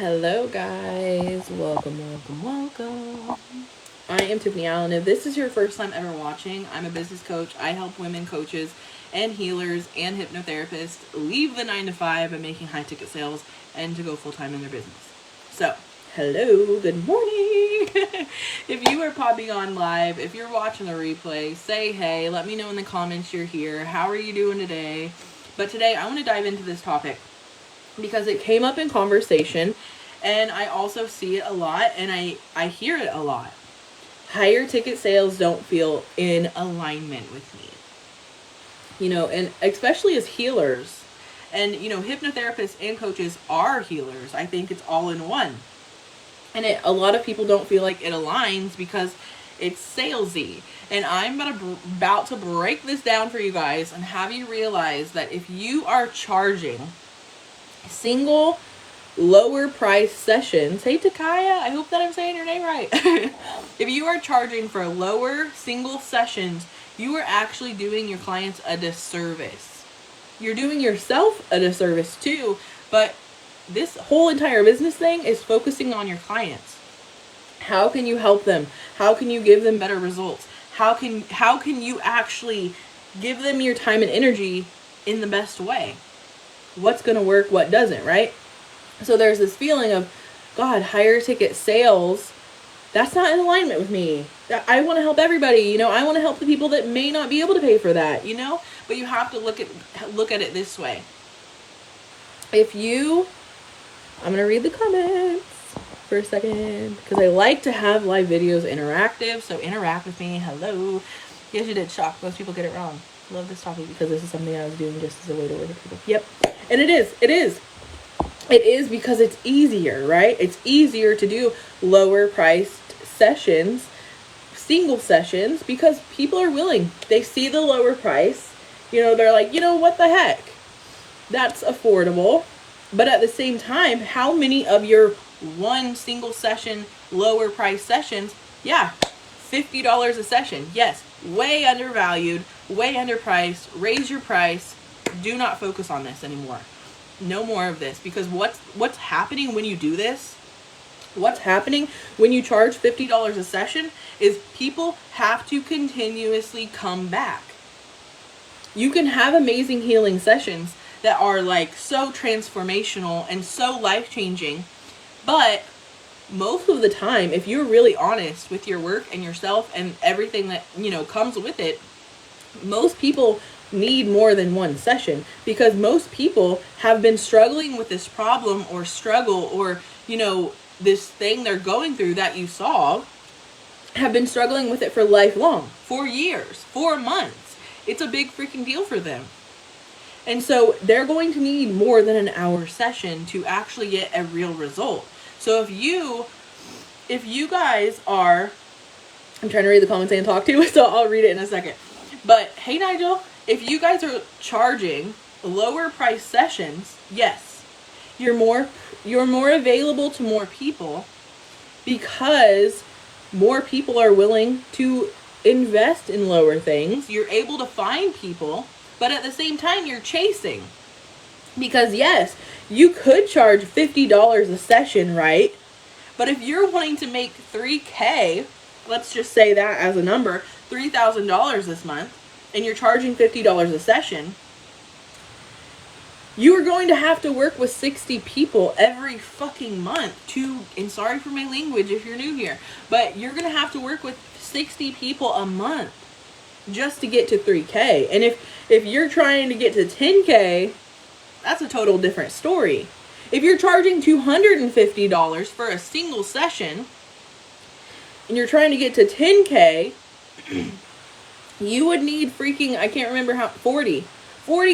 Hello guys, welcome. I am Tiffany Allen. If this is your first time ever watching, I'm a business coach. I help women coaches and healers and hypnotherapists leave the 9 to 5 and making high ticket sales and to go full time in their business. So, hello, good morning. If you are popping on live, if you're watching the replay, say hey, let me know in the comments you're here. How are you doing today? But today I want to dive into this topic because it came up in conversation and I also see it a lot and I hear it a lot. Higher ticket sales don't feel in alignment with me. And especially as healers and, hypnotherapists and coaches are healers. I think it's all in one. And a lot of people don't feel like it aligns because it's salesy. And I'm about to break this down for you guys and have you realize that if you are charging single lower price sessions, hey Takaya, I hope that I'm saying your name right. If you are charging for lower single sessions, you are actually doing your clients a disservice. You're doing yourself a disservice too, but this whole entire business thing is focusing on your clients. How can you help them? How can you give them better results? How can you actually give them your time and energy in the best way? What's going to work, what doesn't, right? So there's this feeling of, God, higher ticket sales, that's not in alignment with me. I want to help everybody, I want to help the people that may not be able to pay for that, but you have to look at it this way. I'm going to read the comments for a second because I like to have live videos interactive, so interact with me. Hello. Yes, you did. Shock. Most people get it wrong. Love this topic because this is something I was doing just as a way to work with people. Yep. And it is because it's easier, right? It's easier to do lower priced sessions, single sessions, because people are willing. They see the lower price, they're like, what the heck? That's affordable. But at the same time, how many of your one single session, lower price sessions, $50 a session. Yes, way undervalued, way underpriced. Raise your price. Do not focus on this anymore. No more of this, because what's happening when you do this? What's happening when you charge $50 a session is people have to continuously come back. You can have amazing healing sessions that are like so transformational and so life-changing, but most of the time, if you're really honest with your work and yourself and everything that, comes with it, most people need more than one session because most people have been struggling with this problem or struggle or, this thing they're going through that you saw, have been struggling with it for lifelong, for years, 4 months. It's a big freaking deal for them. And so they're going to need more than an hour session to actually get a real result. So if you guys are, I'm trying to read the comments and talk to, so I'll read it in a second. But hey Nigel, if you guys are charging lower price sessions, yes, you're more available to more people because more people are willing to invest in lower things. You're able to find people, but at the same time you're chasing. Because yes, you could charge $50 a session, right? But if you're wanting to make $3,000, let's just say that as a number, $3,000 this month, and you're charging $50 a session, you are going to have to work with 60 people every fucking month and sorry for my language if you're new here, but you're going to have to work with 60 people a month just to get to $3,000. And if you're trying to get to $10,000, that's a total different story. If you're charging $250 for a single session and you're trying to get to $10,000, you would need freaking, I can't remember how, 40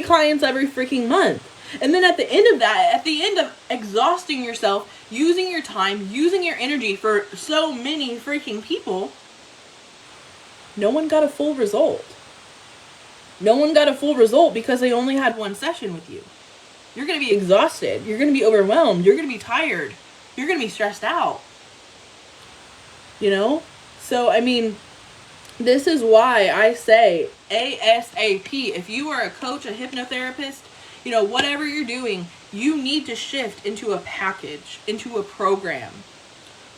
clients every freaking month. And then at the end of that, at the end of exhausting yourself, using your time, using your energy for so many freaking people, no one got a full result. No one got a full result because they only had one session with you. You're going to be exhausted. You're going to be overwhelmed. You're going to be tired. You're going to be stressed out. So, this is why I say ASAP. If you are a coach, a hypnotherapist, whatever you're doing, You need to shift into a package, into a program.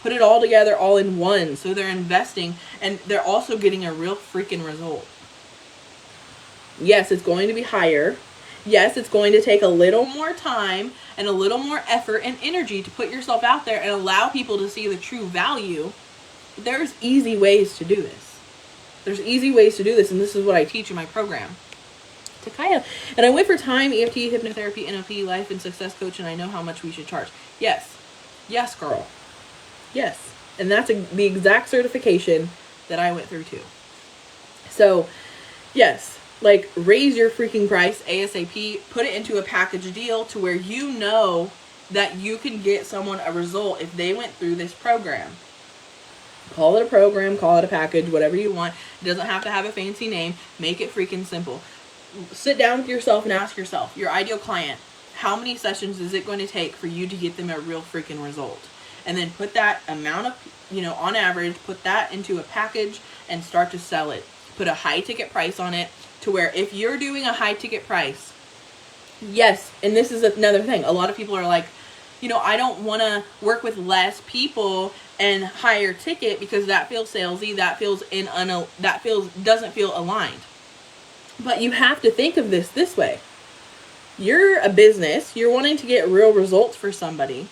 Put it all together all in one, so they're investing and they're also getting a real freaking result. Yes, it's going to be higher. Yes, it's going to take a little more time and a little more effort and energy to put yourself out there and allow people to see the true value. There's easy ways to do this. There's easy ways to do this, and this is what I teach in my program. Takaya. And I went for time, EFT, hypnotherapy, NLP, life and success coach, and I know how much we should charge. Yes. Yes, girl. Yes. And that's the exact certification that I went through too. So, yes. Like, raise your freaking price ASAP. Put it into a package deal to where you know that you can get someone a result if they went through this program. Call it a program, call it a package, whatever you want. It doesn't have to have a fancy name. Make it freaking simple. Sit down with yourself and ask yourself, your ideal client, how many sessions is it going to take for you to get them a real freaking result? And then put that amount of, on average, put that into a package and start to sell it. Put a high ticket price on it to where if you're doing a high ticket price, yes, and this is another thing. A lot of people are like, I don't want to work with less people and higher ticket because that feels salesy, that doesn't feel aligned. But you have to think of this way. You're a business. You're wanting to get real results for somebody.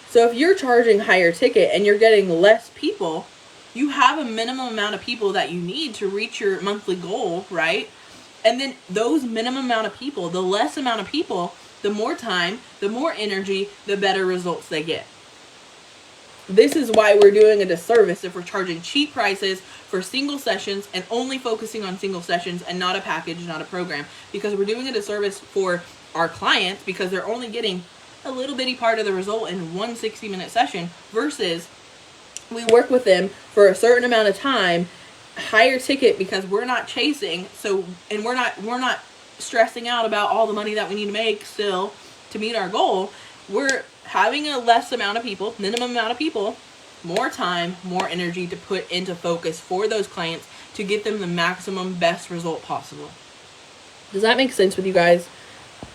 So if you're charging higher ticket and you're getting less people, you have a minimum amount of people that you need to reach your monthly goal, right? And then those minimum amount of people, the less amount of people, the more time, the more energy, the better results they get. This is why we're doing a disservice if we're charging cheap prices for single sessions and only focusing on single sessions and not a package, not a program, because we're doing a disservice for our clients because they're only getting a little bitty part of the result in one 60-minute session versus we work with them for a certain amount of time, higher ticket, because we're not chasing. And we're not stressing out about all the money that we need to make still to meet our goal. We're having a less amount of people, minimum amount of people, more time, more energy to put into focus for those clients to get them the maximum best result possible. Does that make sense with you guys?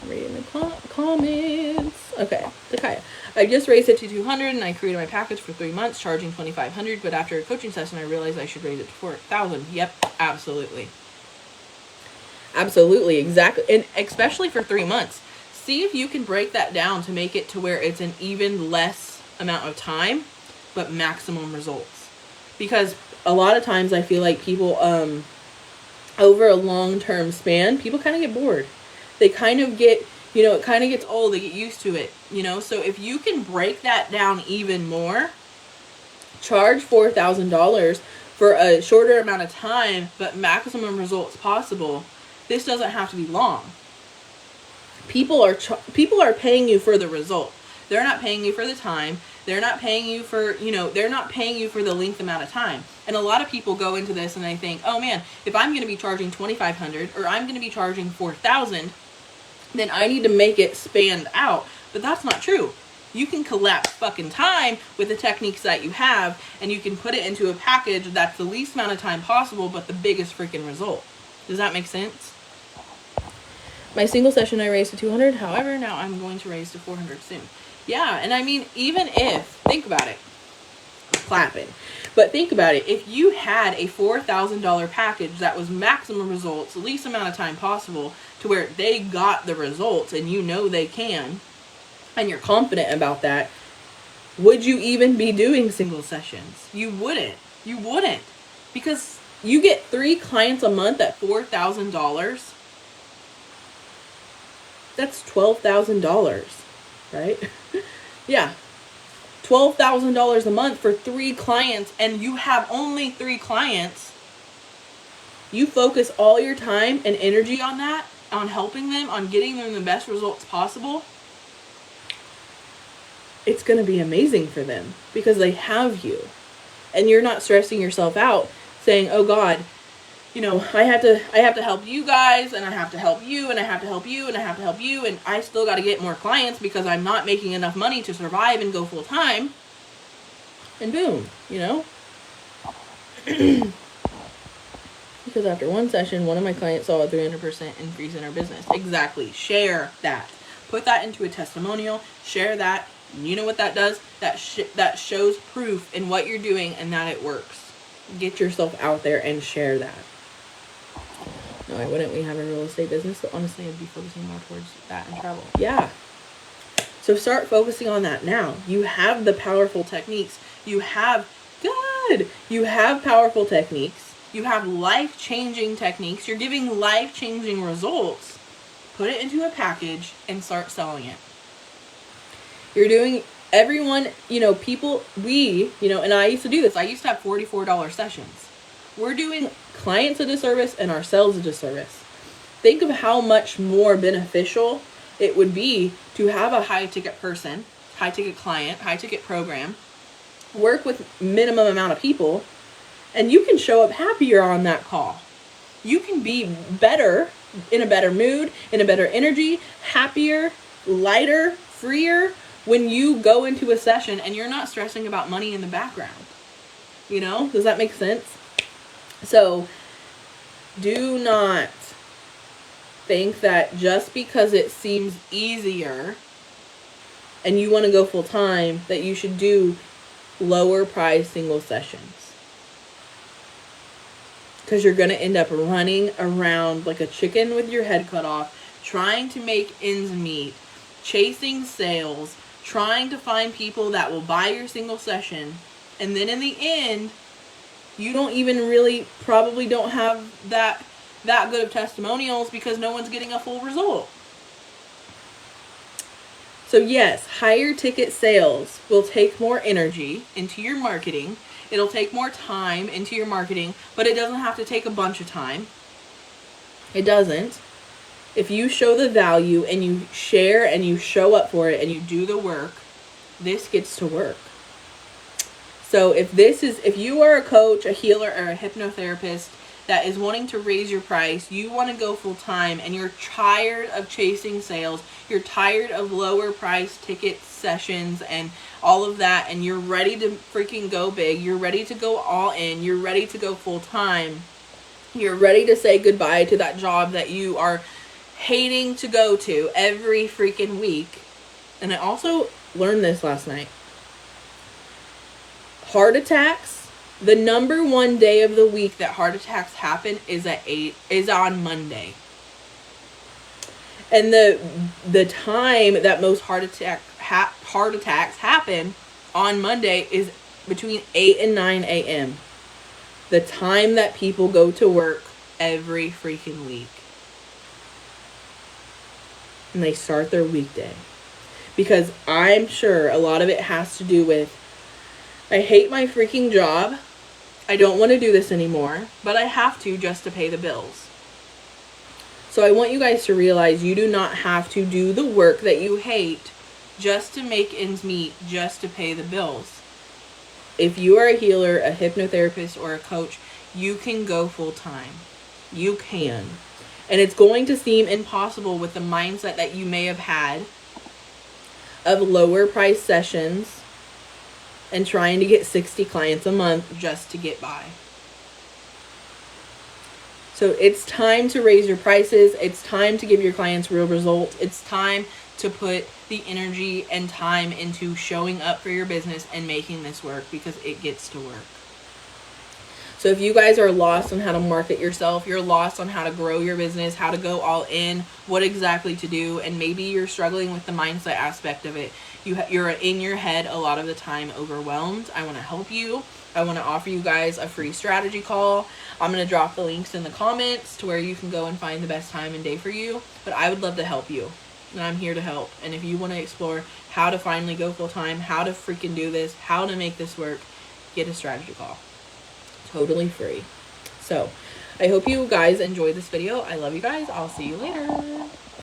I'm reading the comments. Okay, Takaya. I just raised it to $200 and I created my package for 3 months, charging $2,500. But after a coaching session, I realized I should raise it to $4,000. Yep, absolutely. Absolutely, exactly. And especially for 3 months. See if you can break that down to make it to where it's an even less amount of time, but maximum results. Because a lot of times I feel like people, over a long-term span, people kind of get bored. They kind of get, it kind of gets old. They get used to it, So if you can break that down even more, charge $4,000 for a shorter amount of time, but maximum results possible. This doesn't have to be long. People are paying you for the result. They're not paying you for the time. They're not paying you for, they're not paying you for the length amount of time. And a lot of people go into this and they think, oh man, if I'm going to be charging $2,500 or I'm going to be charging $4,000, then I need to make it span out. But that's not true. You can collapse fucking time with the techniques that you have, and you can put it into a package that's the least amount of time possible, but the biggest freaking result. Does that make sense? My single session I raised to $200. However, now I'm going to raise to $400 soon. Yeah, and I mean, even if, think about it. Clapping. But think about it. If you had a $4,000 package that was maximum results, least amount of time possible, to where they got the results and they can, and you're confident about that, would you even be doing single sessions? You wouldn't. You wouldn't. Because you get 3 clients a month at $4,000. That's $12,000, right? Yeah. $12,000 a month for 3 clients, and you have only 3 clients. You focus all your time and energy on that, on helping them, on getting them the best results possible. It's going to be amazing for them because they have you, and you're not stressing yourself out saying, oh God, I have to help you guys, and I have to help you, and I have to help you, and I have to help you, and I still got to get more clients because I'm not making enough money to survive and go full time. And boom, because after one session, one of my clients saw a 300% increase in her business. Exactly. Share that. Put that into a testimonial. Share that. You know what that does? That shows proof in what you're doing and that it works. Get yourself out there and share that. No, why wouldn't we have a real estate business? So honestly, I'd be focusing more towards that and travel. Yeah. So start focusing on that now. You have the powerful techniques. You have powerful techniques. You have life-changing techniques. You're giving life-changing results. Put it into a package and start selling it. You're doing, everyone, people, and I used to do this. I used to have $44 sessions. We're doing clients a disservice and ourselves a disservice. Think of how much more beneficial it would be to have a high-ticket person, high-ticket client, high-ticket program, work with minimum amount of people, and you can show up happier on that call. You can be better, in a better mood, in a better energy, happier, lighter, freer, when you go into a session and you're not stressing about money in the background. Does that make sense? So do not think that just because it seems easier and you want to go full time that you should do lower price single sessions. Because you're going to end up running around like a chicken with your head cut off, trying to make ends meet, chasing sales, trying to find people that will buy your single session, and then in the end, you don't even really, probably don't have that good of testimonials because no one's getting a full result. So yes, higher ticket sales will take more energy into your marketing. It'll take more time into your marketing, but it doesn't have to take a bunch of time. It doesn't. If you show the value and you share and you show up for it and you do the work, this gets to work. So if you are a coach, a healer, or a hypnotherapist that is wanting to raise your price, you want to go full time and you're tired of chasing sales, you're tired of lower price ticket sessions and all of that, and you're ready to freaking go big, you're ready to go all in, you're ready to go full time, you're ready to say goodbye to that job that you are hating to go to every freaking week. And I also learned this last night. Heart attacks, the number one day of the week that heart attacks happen is on Monday. And the time that most heart attacks happen on Monday is between 8 and 9 a.m. The time that people go to work every freaking week. And they start their weekday. Because I'm sure a lot of it has to do with, I hate my freaking job. I don't want to do this anymore, but I have to just to pay the bills. So I want you guys to realize you do not have to do the work that you hate just to make ends meet, just to pay the bills. If you are a healer, a hypnotherapist, or a coach, you can go full time. You can. And it's going to seem impossible with the mindset that you may have had of lower price sessions and trying to get 60 clients a month just to get by. So it's time to raise your prices. It's time to give your clients real results. It's time to put the energy and time into showing up for your business and making this work, because it gets to work. So if you guys are lost on how to market yourself, you're lost on how to grow your business, how to go all in, what exactly to do, and maybe you're struggling with the mindset aspect of it, you're in your head a lot of the time overwhelmed, I want to help you. I want to offer you guys a free strategy call. I'm going to drop the links in the comments to where you can go and find the best time and day for you. But I would love to help you. And I'm here to help. And if you want to explore how to finally go full time, how to freaking do this, how to make this work, get a strategy call. Totally free. So I hope you guys enjoyed this video. I love you guys. I'll see you later.